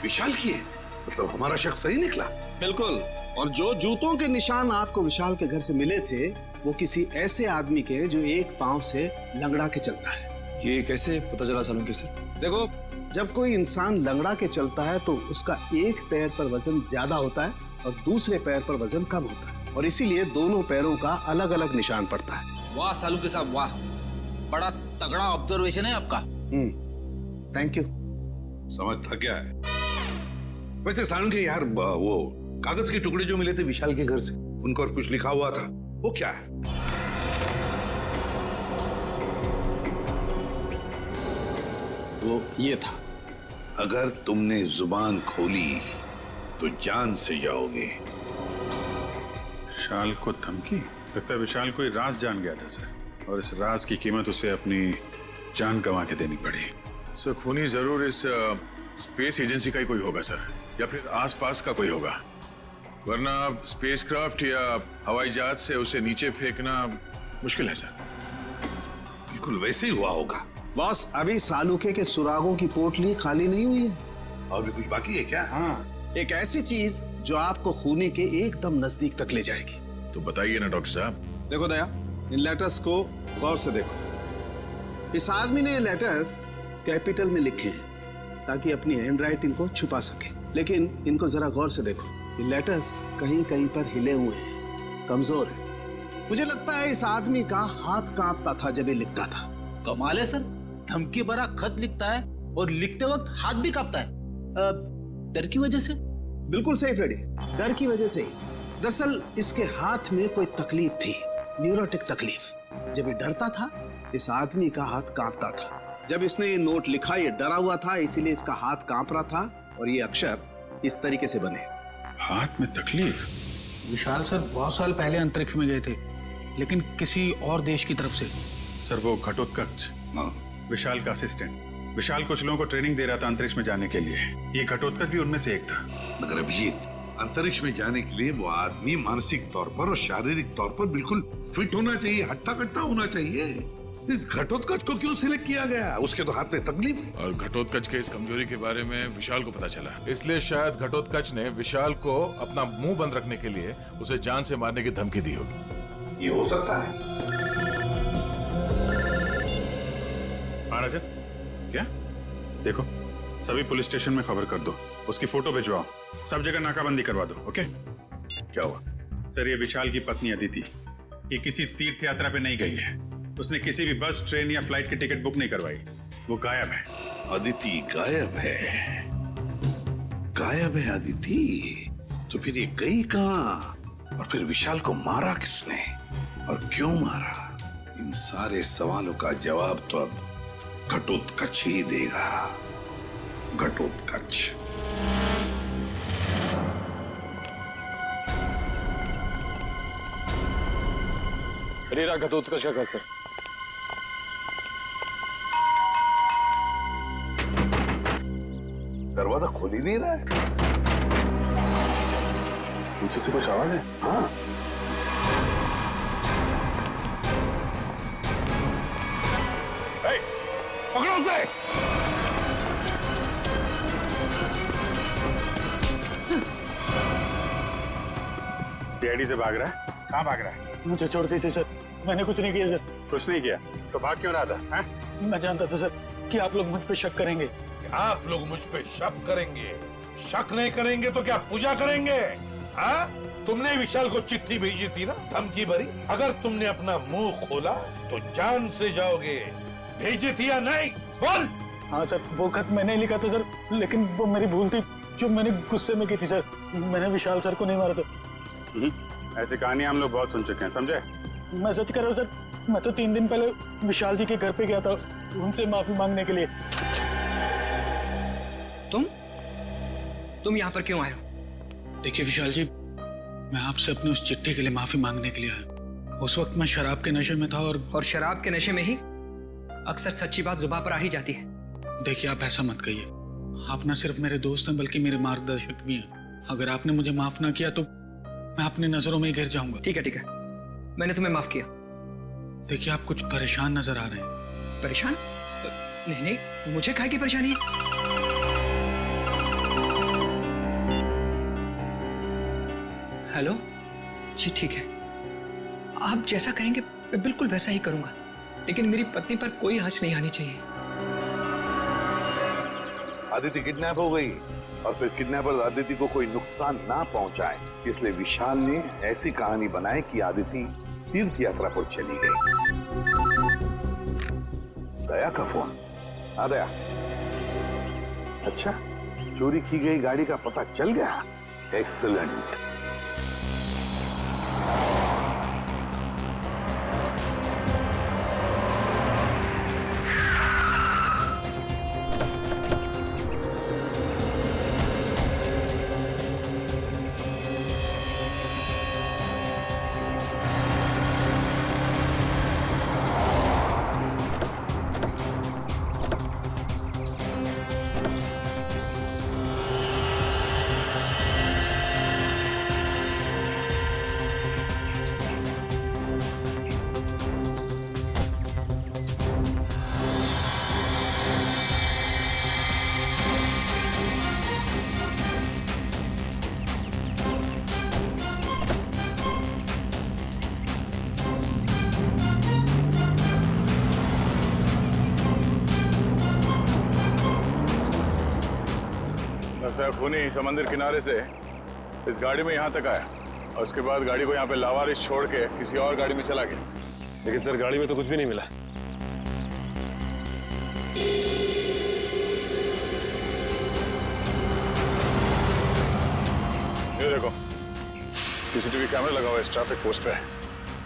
Speaker 16: विशाल की है? मतलब हमारा शक सही निकला?
Speaker 14: बिल्कुल। और जो जूतों के निशान आपको विशाल के घर से मिले थे, वो किसी ऐसे आदमी के जो एक पांव से लंगड़ा के चलता है।
Speaker 15: ये कैसे पता चला सालुंके सर?
Speaker 14: देखो, जब कोई इंसान लंगड़ा के चलता है तो उसका एक पैर पर वजन ज्यादा होता है और दूसरे पैर पर वजन कम होता है, और इसीलिए दोनों पैरों का अलग अलग निशान पड़ता है।
Speaker 4: वाह सालुंके साहब, वाह, बड़ा तगड़ा ऑब्जर्वेशन है आपका।
Speaker 14: Thank you.
Speaker 16: समझता क्या है? वैसे सालुंके यार, वो कागज के टुकड़े जो मिले थे विशाल के घर से, उन पर कुछ लिखा हुआ था, वो क्या है?
Speaker 14: वो ये था,
Speaker 16: अगर तुमने जुबान खोली तो जान से जाओगे।
Speaker 13: विशाल को धमकी? लगता है विशाल कोई राज जान गया था सर, और इस राज की कीमत उसे अपनी जान गंवा के देनी पड़ी।
Speaker 1: सर खूनी जरूर इस स्पेस एजेंसी का ही कोई होगा सर, या फिर आसपास का कोई होगा, वरना स्पेसक्राफ्ट या हवाई जहाज से उसे नीचे फेंकना मुश्किल है सर।
Speaker 16: बिल्कुल वैसे ही हुआ होगा।
Speaker 14: बॉस, अभी सालुके के सुरागों की पोटली खाली नहीं हुई है।
Speaker 16: और भी कुछ बाकी है क्या?
Speaker 14: हाँ, एक ऐसी चीज जो आपको खूनी के एकदम नजदीक तक ले जाएगी।
Speaker 1: तो बताइए ना डॉक्टर साहब।
Speaker 14: देखो दया, इन लेटर्स को गौर से देखो। इस आदमी ने ये लेटर्स कैपिटल में लिखे हैं ताकि अपनी हैंडराइटिंग को छुपा सके, लेकिन इनको जरा गौर से देखो। ये लेटर्स कहीं कहीं पर हिले हुए हैं, कमजोर है। मुझे लगता है इस आदमी का हाथ कांपता था जब ये लिखता था।
Speaker 4: कमाल है सर, धमकी भरा खत लिखता है और लिखते वक्त हाथ भी कांपता है। डर की वजह से?
Speaker 14: बिल्कुल सही फ्रेडी, डर की वजह से ही। दरअसल इसके हाथ में कोई तकलीफ थी, न्यूरोटिक तकलीफ। जब ये डरता था, इस आदमी का हाथ कांपता था। जब इसने ये नोट लिखा, ये डरा हुआ था, इसीलिए इसका हाथ कांप रहा था और ये अक्षर इस तरीके से बने।
Speaker 13: हाथ में तकलीफ?
Speaker 9: विशाल सर बहुत साल पहले अंतरिक्ष में गए थे, लेकिन किसी और देश की तरफ से।
Speaker 13: सर वो घटोत्कच, विशाल का असिस्टेंट। विशाल कुछ लोगों को ट्रेनिंग दे रहा था अंतरिक्ष में जाने के लिए। ये घटोत्कच भी उनमें से एक था।
Speaker 16: मगर अभिजीत, अंतरिक्ष में जाने के लिए वो आदमी मानसिक तौर पर और शारीरिक तौर पर बिल्कुल फिट होना चाहिए, हट्टा कट्टा होना चाहिए। इस घटोत्कच को क्यों सिलेक्ट किया गया? उसके तो हाथ में तकलीफ है।
Speaker 1: और घटोत्कच के इस कमजोरी के बारे में विशाल को पता चला,
Speaker 2: इसलिए शायद घटोत्कच ने विशाल को अपना मुंह बंद रखने के लिए उसे जान से मारने की धमकी दी होगी।
Speaker 16: ये हो सकता है।
Speaker 13: महाराजन, क्या? देखो, सभी पुलिस स्टेशन में खबर कर दो, उसकी फोटो भिजवाओ, सब जगह नाकाबंदी करवा दो। ओके?
Speaker 16: क्या हुआ?
Speaker 13: सर ये विशाल की पत्नी अदिति, ये किसी तीर्थ यात्रा पे नहीं गई है। उसने किसी भी बस, ट्रेन या फ्लाइट की टिकट बुक नहीं करवाई। वो गायब है।
Speaker 16: अदिति गायब है? गायब है अदिति? तो फिर ये गई कहां? और फिर विशाल को मारा किसने और क्यों मारा? इन सारे सवालों का जवाब तो अब घटोत्कच ही देगा। घटोत्कच।
Speaker 15: शरीर घटोत्कच का घर सर।
Speaker 16: दरवाजा खोल ही नहीं रहा है। पीछे से कुछ आवाज है? हाँ। पकड़ो उसे।
Speaker 13: सीआईडी से भाग रहा है? कहाँ भाग रहा है?
Speaker 9: मुझे छोड़ दीजिए सर, मैंने कुछ नहीं किया सर।
Speaker 13: कुछ नहीं किया तो भाग क्यों रहा था?
Speaker 9: मैं जानता था सर कि आप लोग मुझ पे शक करेंगे।
Speaker 16: आप लोग मुझ पे शक करेंगे? शक नहीं करेंगे तो क्या पूजा करेंगे? हाँ? तुमने विशाल को चिट्ठी भेजी थी ना, धमकी भरी। अगर तुमने अपना मुंह खोला तो जान से जाओगे। भेजी थी या नहीं? बोल।
Speaker 9: हाँ सर, वो खत मैंने लिखा था सर, लेकिन वो मेरी भूल थी जो मैंने गुस्से में की थी सर। मैंने विशाल सर को नहीं मारा था।
Speaker 13: ऐसी कहानी हम लोग बहुत सुन चुके हैं, समझे?
Speaker 10: मैं सच कर रहा हूँ सर। मैं तो 3 दिन पहले विशाल जी के घर पे गया था उनसे माफी मांगने के लिए।
Speaker 9: तुम यहाँ पर क्यों आए हो?
Speaker 4: देखिए विशाल जी, मैं आपसे अपनी उस चिट्ठी के लिए माफी मांगने के लिए आया। उस वक्त मैं शराब के नशे में था और
Speaker 9: शराब के नशे में ही अक्सर सच्ची बात जुबान पर आ ही जाती है।
Speaker 4: देखिए आप ऐसा मत कहिए, आप न सिर्फ मेरे दोस्त हैं बल्कि मेरे मार्गदर्शक भी हैं। अगर आपने मुझे माफ ना किया तो मैं अपनी नजरों में गिर जाऊंगा।
Speaker 9: ठीक है, मैंने तुम्हें माफ किया।
Speaker 4: देखिए आप कुछ परेशान नजर आ रहे हैं।
Speaker 9: परेशान? नहीं, मुझे काहे की परेशानी है? हेलो जी, ठीक है, आप जैसा कहेंगे मैं बिल्कुल वैसा ही करूंगा, लेकिन मेरी पत्नी पर कोई आंच नहीं आनी चाहिए।
Speaker 16: आदिति किडनैप हो गई और फिर किडनैपर आदिति को कोई नुकसान ना पहुंचाए, इसलिए विशाल ने ऐसी कहानी बनाई कि आदिति तीर्थ यात्रा पर चली गई। दया का फोन आ गया। अच्छा, चोरी की गई गाड़ी का पता चल गया। एक्सीलेंट।
Speaker 1: खूनी समंदर किनारे से इस गाड़ी में यहाँ तक आया और उसके बाद गाड़ी को यहाँ पे लावारिस छोड़ के किसी और गाड़ी में चला गया।
Speaker 11: लेकिन सर गाड़ी में तो कुछ भी नहीं मिला।
Speaker 1: ये देखो, सीसीटीवी कैमरा लगा हुआ है इस ट्रैफिक पोस्ट पे।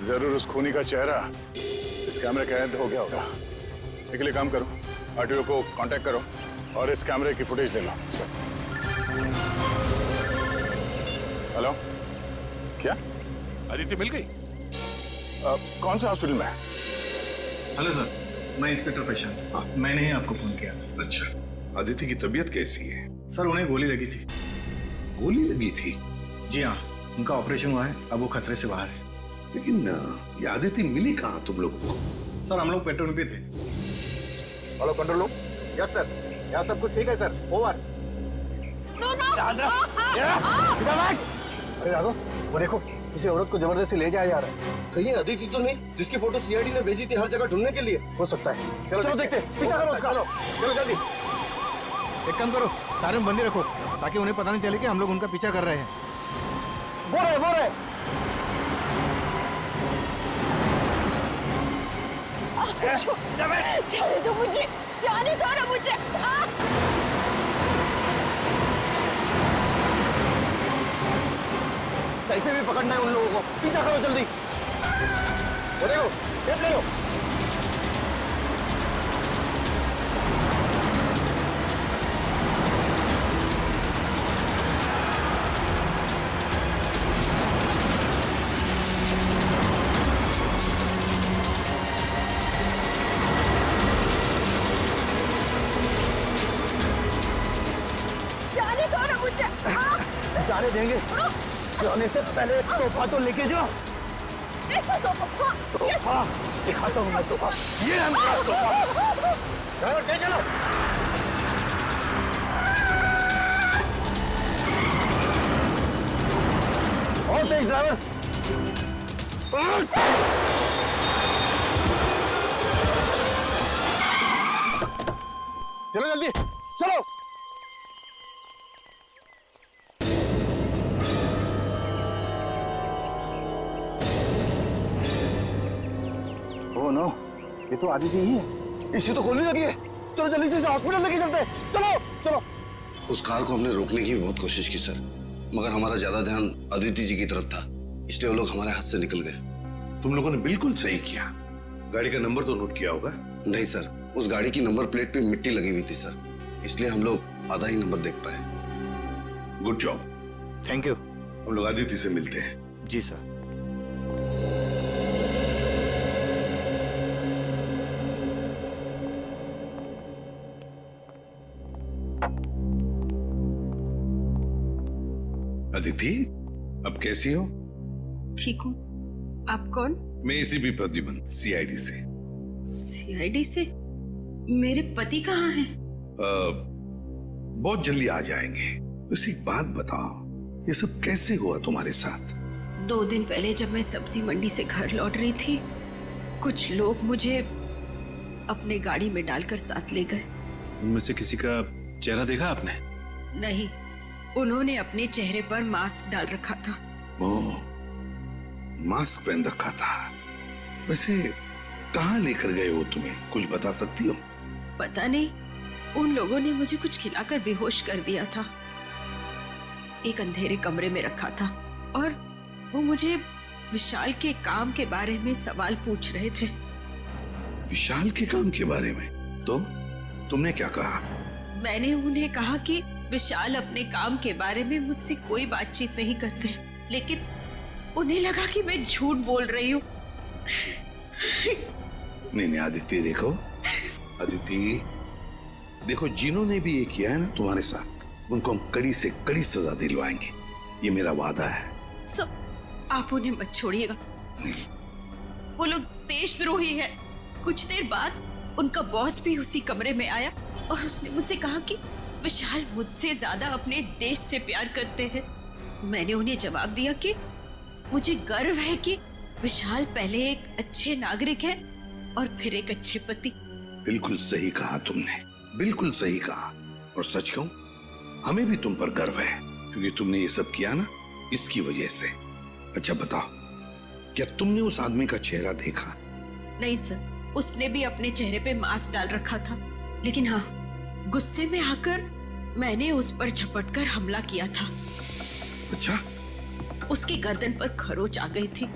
Speaker 1: जरूर उस खूनी का चेहरा इस कैमरे का कैद हो गया होगा। इसके लिए काम करो, आरटीओ को कांटेक्ट करो और इस कैमरे की फुटेज ले लो। सर हेलो, क्या
Speaker 2: आदित्य मिल गई?
Speaker 1: कौन से हॉस्पिटल में?
Speaker 12: हेलो सर, मैं इंस्पेक्टर प्रशांत। मैंने ही आपको फोन किया।
Speaker 16: अच्छा, आदिति की तबीयत कैसी है?
Speaker 12: सर उन्हें गोली लगी थी।
Speaker 16: गोली लगी थी?
Speaker 12: जी हाँ, उनका ऑपरेशन हुआ है, अब वो खतरे से बाहर है।
Speaker 16: लेकिन ये आदिति मिली कहाँ तुम लोगों को?
Speaker 12: सर हम लोग पेट्रोल पे थे।
Speaker 6: Hello control room. Yes sir, यहाँ सब कुछ ठीक है सर। ओवर। अरे राघव, वो देखो, किसी औरत को जबरदस्ती ले जाया जा रहा है। कहीं अदिति तो नहीं जिसकी फोटो सीआईडी ने भेजी थी हर जगह ढूंढने के लिए? हो सकता है। चलो देखते, पीछा करो उसका। चलो जल्दी।
Speaker 10: एक काम करो, सारे बंदी रखो ताकि उन्हें पता नहीं चले कि हम लोग उनका पीछा कर रहे हैं।
Speaker 6: बोल रहे।
Speaker 8: जाने दो मुझे, जाने दो ना मुझे।
Speaker 6: कैसे भी पकड़ना है उन लोगों को, पीछा करो जल्दी। वो देखो, टेप ले लो।
Speaker 8: जाने दो ना मुझे।
Speaker 6: जाने देंगे? जाने से पहले तोहफा तो लेके जाओ।
Speaker 8: ऐसा तोहफा
Speaker 6: दिखाता हूँ मैं तोहफा। ये है मेरा तोहफा। चलो। और तेज ड्राइवर। चलो जल्दी, चलो। नो, ये तो आदिति ही है। इसी तो गोली लगी है। चलो जल्दी से हॉस्पिटल लेके चलते हैं। चलो।
Speaker 18: उस कार को हमने रोकने की बहुत कोशिश की सर, मगर हमारा ज्यादा ध्यान आदिति जी की तरफ था, इसलिए वो लोग हमारे हाथ से निकल गए।
Speaker 16: तुम लोगों ने बिल्कुल सही किया। गाड़ी का नंबर तो नोट किया होगा?
Speaker 18: नहीं सर, उस गाड़ी की नंबर प्लेट पे मिट्टी लगी हुई थी सर, इसलिए हम लोग आधा ही नंबर देख पाए।
Speaker 16: Good job.
Speaker 9: Thank you.
Speaker 16: हम लोग आदित्य से मिलते हैं।
Speaker 9: जी सर।
Speaker 16: अदिति, अब कैसी हो?
Speaker 8: ठीक हूँ। आप कौन?
Speaker 16: मैं एसीपी प्रद्युमन, सीआईडी से।
Speaker 8: सीआईडी से? मेरे पति कहाँ हैं?
Speaker 16: बहुत जल्दी आ जाएंगे। बस एक बात बताओ, ये सब कैसे हुआ तुम्हारे साथ?
Speaker 8: 2 दिन पहले जब मैं सब्जी मंडी से घर लौट रही थी, कुछ लोग मुझे अपने गाड़ी में डालकर साथ ले गए।
Speaker 11: उनमें से किसी का चेहरा देखा आपने?
Speaker 8: नहीं, उन्होंने अपने चेहरे पर मास्क डाल रखा था।
Speaker 16: ओह, मास्क पहन रखा था। वैसे कहाँ लेकर गए वो तुम्हें, कुछ बता सकती हो?
Speaker 8: पता नहीं, उन लोगों ने मुझे कुछ खिलाकर बेहोश कर दिया था। एक अंधेरे कमरे में रखा था और वो मुझे विशाल के काम के बारे में सवाल पूछ रहे थे।
Speaker 16: विशाल के काम के बारे में? तो तुमने क्या कहा?
Speaker 8: मैंने उन्हें कहा कि विशाल अपने काम के बारे में मुझसे कोई बातचीत नहीं करते, लेकिन उन्हें लगा कि मैं झूठ बोल रही हूँ।
Speaker 16: नहीं आदित्य, देखो अदिति, देखो जिन्होंने भी ये किया है ना तुम्हारे साथ, उनको हम कड़ी से कड़ी सजा दिलवाएंगे, ये मेरा वादा है।
Speaker 8: सब आप उन्हें मत छोड़िएगा, वो लोग देशद्रोही है। कुछ देर बाद उनका बॉस भी उसी कमरे में आया और उसने मुझसे कहा कि विशाल मुझसे ज्यादा अपने देश से प्यार करते हैं। मैंने उन्हें जवाब दिया कि मुझे गर्व है कि विशाल पहले एक अच्छे नागरिक है और फिर एक अच्छे पति।
Speaker 16: बिल्कुल सही कहा तुमने, बिल्कुल सही कहा। और सच कहूं, हमें भी तुम पर गर्व है, क्योंकि तुमने ये सब किया ना इसकी वजह से। अच्छा बताओ, क्या तुमने उस आदमी का चेहरा देखा?
Speaker 8: नहीं सर, उसने भी अपने चेहरे पे मास्क डाल रखा था, लेकिन हाँ, गुस्से में आकर मैंने उस पर झपटकर हमला किया था।
Speaker 16: अच्छा?
Speaker 8: उसके गर्दन पर खरोच आ गई थी।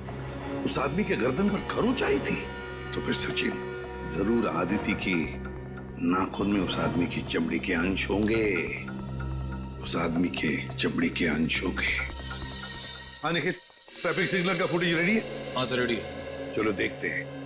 Speaker 16: उस आदमी के गर्दन पर खरोच आई थी? तो फिर सचिन, जरूर आदिति की नाखून में उस आदमी की चमड़ी के अंश होंगे, उस आदमी के चमड़ी के अंश होंगे। हाँ निखिल, ट्रैफिक सिग्नल का फुटेज रेडी है?
Speaker 15: हाँ सर, रेडी है।
Speaker 16: चलो देखते हैं।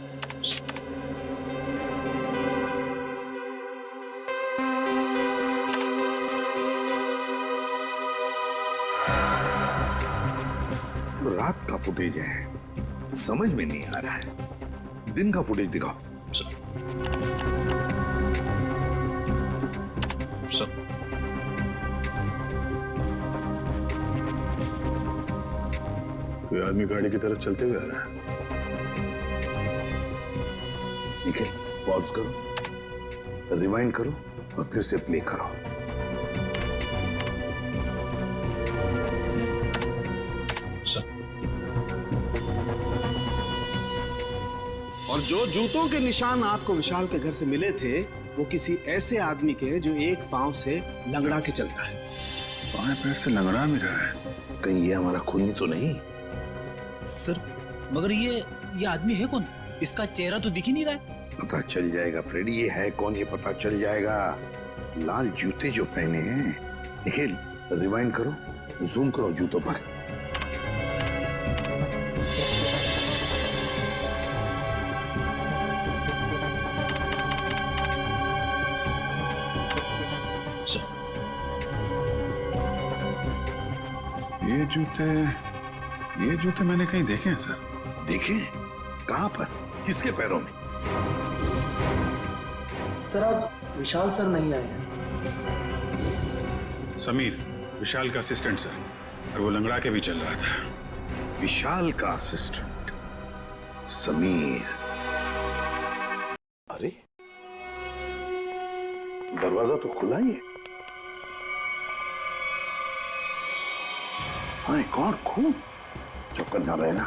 Speaker 16: तो रात का फुटेज है, समझ में नहीं आ रहा है। दिन का फुटेज दिखाओ।
Speaker 1: कोई आदमी गाड़ी की तरफ चलते हुए आ रहा है।
Speaker 16: निखिल, पॉज करो, रिवाइंड करो और फिर से प्ले करो।
Speaker 14: और जो जूतों के निशान आपको विशाल के घर से मिले थे, वो किसी ऐसे आदमी के जो एक पांव से लंगड़ा के चलता है।
Speaker 16: बाएं पैर से लंगड़ा भी रहा है। कहीं ये हमारा खूनी तो नहीं?
Speaker 10: सर, मगर ये आदमी है कौन? इसका चेहरा तो दिख ही नहीं रहा है।
Speaker 16: पता चल जाएगा फ्रेडी, ये है कौन ये पता चल जाएगा। लाल जूते जो पहने हैं। निखिल, रिवाइंड करो, जूम करो जूतों पर।
Speaker 13: ये जूते मैंने कहीं देखे हैं सर।
Speaker 16: देखे? कहां पर? किसके पैरों में?
Speaker 6: सर, आज विशाल सर नहीं आए हैं।
Speaker 13: समीर, विशाल का असिस्टेंट सर, और वो लंगड़ा के भी चल रहा था।
Speaker 16: विशाल का असिस्टेंट समीर। अरे, दरवाजा तो खुला ही है। हाँ, कौन खून? चौकन ना रहना,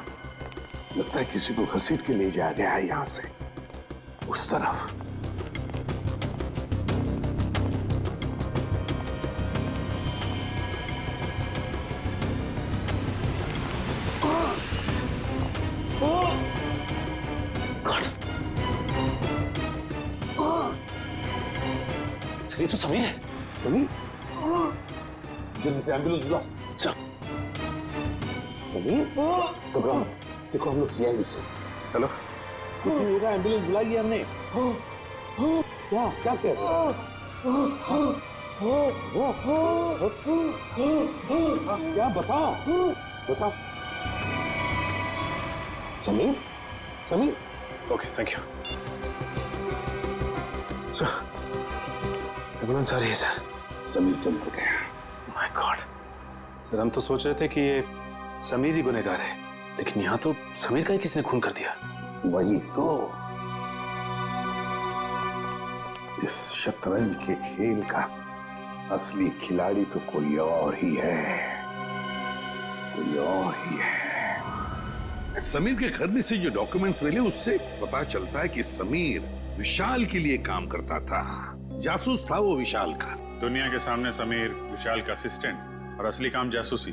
Speaker 16: लगता है किसी को घसीट के ले जाया गया है यहां से उस तरफ।
Speaker 11: समीर है।
Speaker 16: समीर, जल्दी से एम्बुलेंस बुलाओ। समीर, घबराओ मत। देखो हम लोग सीआईडी से।
Speaker 11: हेलो,
Speaker 16: कुछ नहीं होगा, एम्बुलेंस बुला लिया हमने। क्या क्या कह रहे हो? क्या बताओ बताओ। Sameer, Sameer.
Speaker 11: Okay, thank you sir. Ambulance आ रही है सर।
Speaker 16: समीर क्यों मर गया?
Speaker 11: माय गॉड सर, हम तो सोच रहे थे कि ये समीर ही गुनहगार है, लेकिन यहाँ तो समीर का ही किसी ने खून कर दिया।
Speaker 16: वही तो, इस शतरंज के खेल का असली खिलाड़ी तो कोई और ही है, कोई और ही है। समीर के घर में से जो डॉक्यूमेंट्स मिले उससे पता चलता है कि समीर विशाल के लिए काम करता था, जासूस था वो विशाल का।
Speaker 13: दुनिया के सामने समीर विशाल का असिस्टेंट और असली काम जासूसी।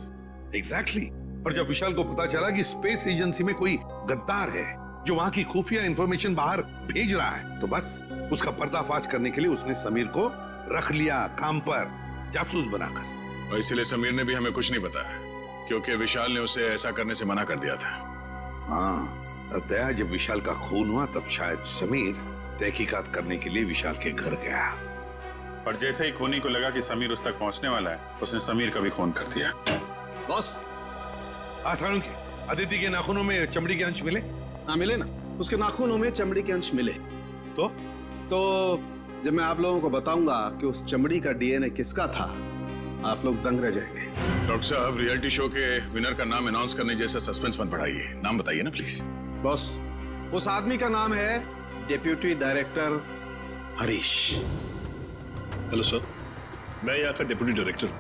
Speaker 16: एग्जैक्टली। और जब विशाल को पता चला कि स्पेस एजेंसी में कोई गद्दार है जो वहां की खुफिया इंफॉर्मेशन बाहर भेज रहा है, तो बस उसका पर्दाफाश करने के लिए उसने समीर को रख लिया काम पर, जासूस बनाकर।
Speaker 1: और इसीलिए समीर ने भी हमें कुछ नहीं बताया, क्योंकि विशाल ने उसे ऐसा करने से मना कर दिया था।
Speaker 16: हाँ, दया जब विशाल का खून हुआ तब शायद समीर तहकीकात करने के लिए विशाल के घर गया।
Speaker 13: पर जैसे ही खूनी को लगा कि समीर उस तक पहुंचने वाला है, उसने समीर का भी खून कर दिया।
Speaker 16: बॉस, आसानों की अदिति के नाखूनों में चमड़ी के अंश मिले?
Speaker 14: हाँ मिले ना, उसके नाखूनों में चमड़ी के अंश मिले। तो जब मैं आप लोगों को बताऊंगा कि उस चमड़ी का डीएनए किसका था, आप लोग दंग रह जाएंगे।
Speaker 1: डॉक्टर साहब, रियलिटी शो के विनर का नाम अनाउंस करने जैसा सस्पेंस मत बढ़ाइए, नाम बताइए ना प्लीज।
Speaker 14: बॉस, उस आदमी का नाम है deputy director Harish.
Speaker 5: Hello sir, मैं यहाँ का डिप्टी डायरेक्टर हूँ,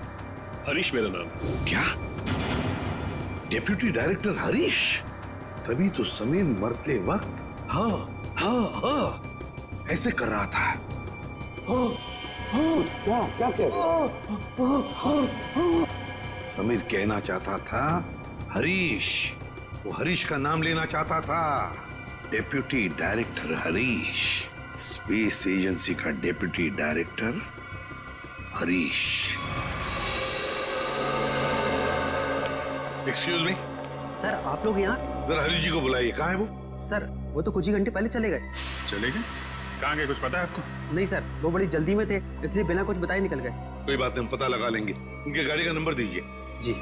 Speaker 5: हरीश मेरा नाम है।
Speaker 16: क्या? Deputy director Harish? तभी तो समीर मरते वक्त हाँ हाँ हाँ ऐसे कर रहा था। क्या क्या कह रहे? समीर कहना चाहता था हरीश, वो हरीश का नाम लेना चाहता था। Deputy director Harish, space agency का deputy director Harish. Excuse me
Speaker 10: sir, आप लोग यहाँ?
Speaker 16: जरा हरीश जी को बुलाइए। कहाँ है वो?
Speaker 10: सर, वो तो कुछ ही घंटे पहले चले गए।
Speaker 13: चले गए? कहाँ गए, कुछ पता है आपको?
Speaker 10: नहीं सर, वो बड़ी जल्दी में थे, इसलिए बिना कुछ बताए निकल गए।
Speaker 16: कोई बात नहीं, हम पता लगा लेंगे। उनके गाड़ी का नंबर दीजिए।
Speaker 10: जी।